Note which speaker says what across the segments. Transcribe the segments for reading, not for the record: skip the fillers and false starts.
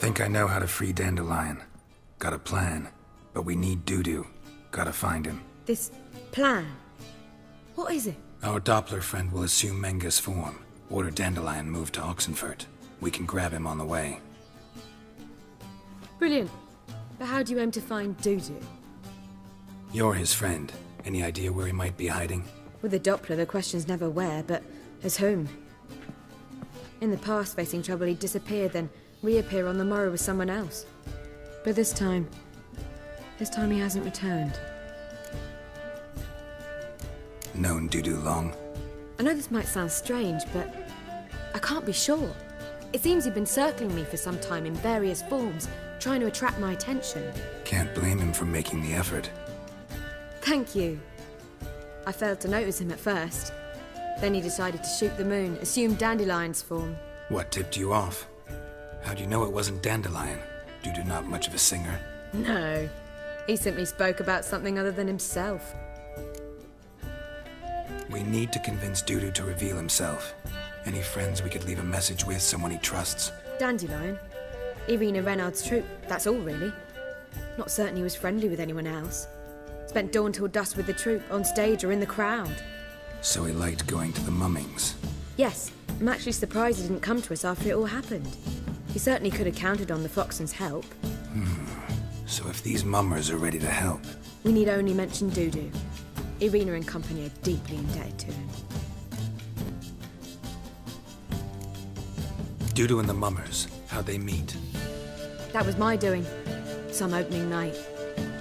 Speaker 1: Think I know how to free Dandelion. Got a plan, but we need Dudu. Gotta find him.
Speaker 2: This plan? What is it?
Speaker 1: Our Doppler friend will assume Menga's form. Order Dandelion moved to Oxenfurt. We can grab him on the way.
Speaker 2: Brilliant. But how do you aim to find Dudu?
Speaker 1: You're his friend. Any idea where he might be hiding?
Speaker 2: With a Doppler, the question's never where, but as whom. In the past, facing trouble, he'd disappear, then reappear on the morrow with someone else. But this time he hasn't returned.
Speaker 1: Known Dudu long?
Speaker 2: I know this might sound strange, but I can't be sure. It seems he'd been circling me for some time in various forms, trying to attract my attention.
Speaker 1: Can't blame him for making the effort.
Speaker 2: Thank you. I failed to notice him at first. Then he decided to shoot the moon, assume Dandelion's form.
Speaker 1: What tipped you off? How'd you know it wasn't Dandelion? Dudu not much of a singer?
Speaker 2: No. He simply spoke about something other than himself.
Speaker 1: We need to convince Dudu to reveal himself. Any friends we could leave a message with, someone he trusts?
Speaker 2: Dandelion. Irina Renard's troupe, that's all really. Not certain he was friendly with anyone else. Spent dawn till dusk with the troupe, on stage or in the crowd.
Speaker 1: So he liked going to the mummings?
Speaker 2: Yes. I'm actually surprised he didn't come to us after it all happened. He certainly could have counted on the Foxen's help.
Speaker 1: So if these mummers are ready to help...
Speaker 2: We need only mention Dudu. Irina and company are deeply indebted to him.
Speaker 1: Dudu and the mummers, how'd they meet?
Speaker 2: That was my doing. Some opening night.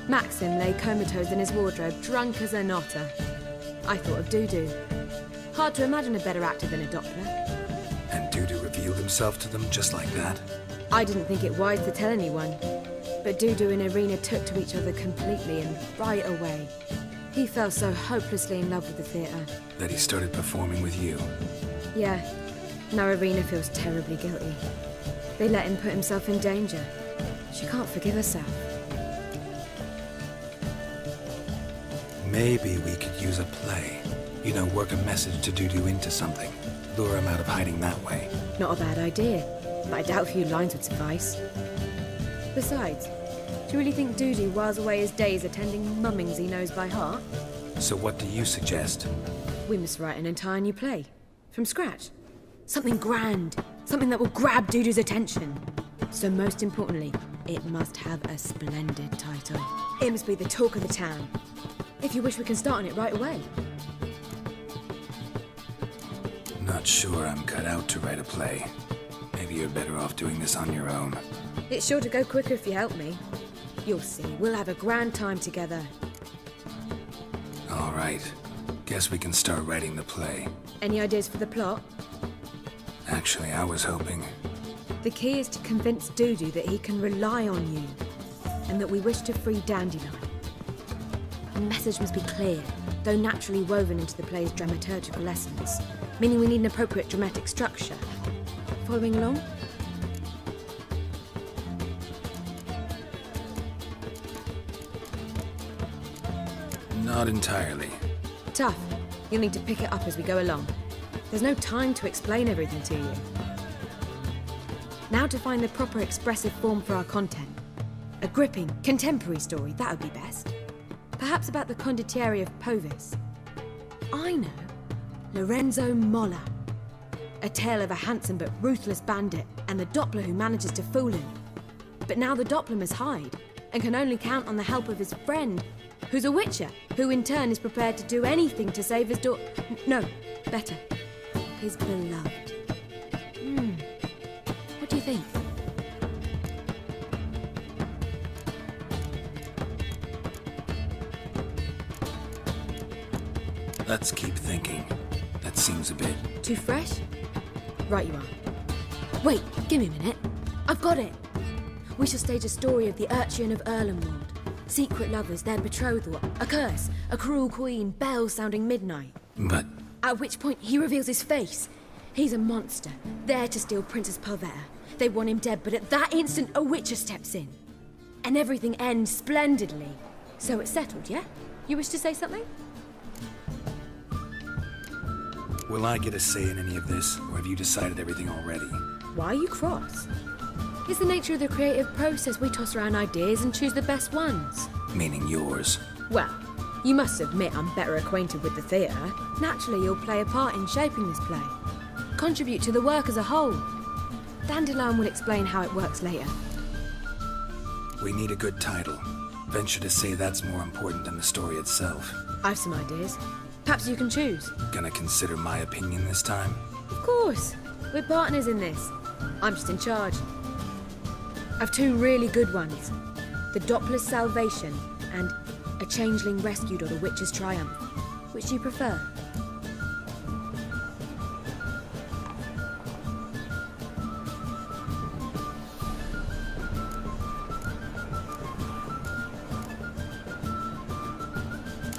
Speaker 2: Maxim lay comatose in his wardrobe, drunk as an otter. I thought of Dudu. Hard to imagine a better actor than a Doppler.
Speaker 1: And Dudu revealed himself to them just like that?
Speaker 2: I didn't think it wise to tell anyone. But Dudu and Irina took to each other completely and right away. He fell so hopelessly in love with the theatre.
Speaker 1: That he started performing with you?
Speaker 2: Yeah. Now Irina feels terribly guilty. They let him put himself in danger. She can't forgive herself.
Speaker 1: Maybe we could use a play. You know, work a message to Dudu into something. Lure him out of hiding that way.
Speaker 2: Not a bad idea, but I doubt a few lines would suffice. Besides, do you really think Dudu whiles away his days attending mummings he knows by heart?
Speaker 1: So what do you suggest?
Speaker 2: We must write an entire new play. From scratch. Something grand. Something that will grab Dudu's attention. So most importantly, it must have a splendid title. It must be the talk of the town. If you wish, we can start on it right away.
Speaker 1: Not sure I'm cut out to write a play. Maybe you're better off doing this on your own.
Speaker 2: It's sure to go quicker if you help me. You'll see, we'll have a grand time together.
Speaker 1: All right. Guess we can start writing the play.
Speaker 2: Any ideas for the plot?
Speaker 1: Actually, I was hoping...
Speaker 2: The key is to convince Dudu that he can rely on you, and that we wish to free Dandelion. The message must be clear, though naturally woven into the play's dramaturgical essence, meaning we need an appropriate dramatic structure. Following along?
Speaker 1: Not entirely.
Speaker 2: Tough. You'll need to pick it up as we go along. There's no time to explain everything to you. Now to find the proper expressive form for our content. A gripping, contemporary story, that would be best. Perhaps about the condottieri of Povis. I know. Lorenzo Molla. A tale of a handsome but ruthless bandit and the Doppler who manages to fool him. But now the Doppler must hide and can only count on the help of his friend, who's a witcher, who in turn is prepared to do anything to save his daughter. No, better. His beloved. What do you think?
Speaker 1: Let's keep thinking. That seems a bit...
Speaker 2: Too fresh? Right you are. Wait, give me a minute. I've got it. We shall stage a story of the Urcheon of Erlenwald. Secret lovers, their betrothal, a curse, a cruel queen, bells sounding midnight.
Speaker 1: But...
Speaker 2: At which point he reveals his face. He's a monster, there to steal Princess Palvera. They want him dead, but at that instant a witcher steps in. And everything ends splendidly. So it's settled, yeah? You wish to say something?
Speaker 1: Will I get a say in any of this, or have you decided everything already?
Speaker 2: Why are you cross? It's the nature of the creative process. We toss around ideas and choose the best ones.
Speaker 1: Meaning yours.
Speaker 2: Well, you must admit I'm better acquainted with the theatre. Naturally, you'll play a part in shaping this play. Contribute to the work as a whole. Dandelion will explain how it works later.
Speaker 1: We need a good title. Venture to say that's more important than the story itself.
Speaker 2: I've some ideas. Perhaps you can choose.
Speaker 1: Gonna consider my opinion this time?
Speaker 2: Of course. We're partners in this. I'm just in charge. I've two really good ones. The Doppler's Salvation and A Changeling Rescued or The Witch's Triumph. Which do you prefer?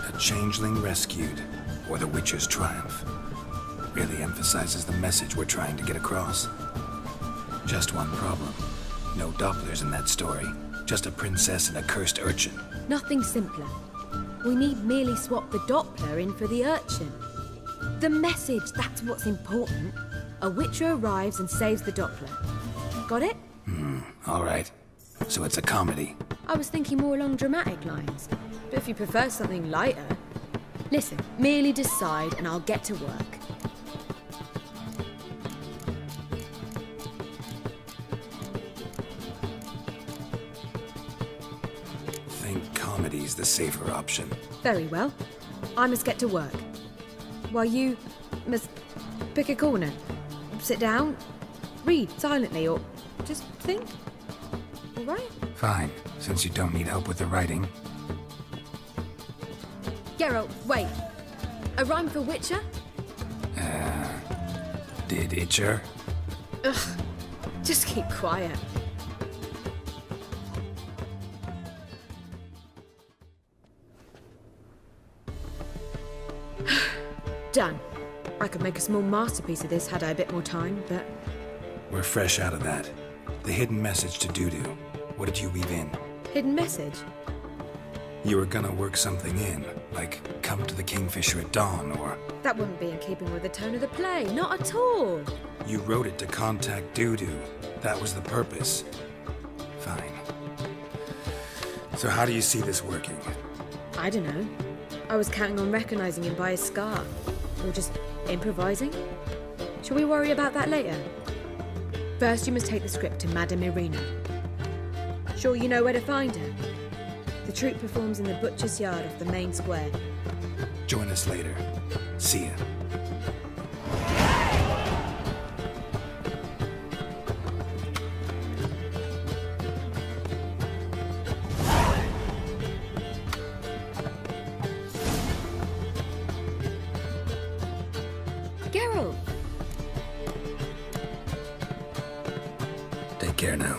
Speaker 1: A Changeling Rescued, or The Witcher's Triumph. Really emphasizes the message we're trying to get across. Just one problem. No Dopplers in that story. Just a princess and a cursed urchin.
Speaker 2: Nothing simpler. We need merely swap the Doppler in for the urchin. The message, that's what's important. A Witcher arrives and saves the Doppler. Got it?
Speaker 1: All right. So it's a comedy.
Speaker 2: I was thinking more along dramatic lines. But if you prefer something lighter... Listen, merely decide and I'll get to work.
Speaker 1: Think comedy's the safer option.
Speaker 2: Very well. I must get to work. While you must pick a corner. Sit down, read silently, or just think. All right?
Speaker 1: Fine, since you don't need help with the writing.
Speaker 2: Geralt, wait. A rhyme for Witcher?
Speaker 1: Did Itcher?
Speaker 2: Ugh. Just keep quiet. Done. I could make a small masterpiece of this had I a bit more time, but...
Speaker 1: We're fresh out of that. The hidden message to Dudu. What did you weave in?
Speaker 2: Hidden message?
Speaker 1: You were gonna work something in, like come to the Kingfisher at dawn, or...
Speaker 2: That wouldn't be in keeping with the tone of the play, not at all.
Speaker 1: You wrote it to contact Dudu. That was the purpose. Fine. So how do you see this working?
Speaker 2: I don't know. I was counting on recognizing him by his scar. Or just improvising. Shall we worry about that later? First, you must take the script to Madame Irina. Sure you know where to find her? The troupe performs in the butcher's yard off the main square.
Speaker 1: Join us later. See ya.
Speaker 2: Geralt!
Speaker 1: Take care now.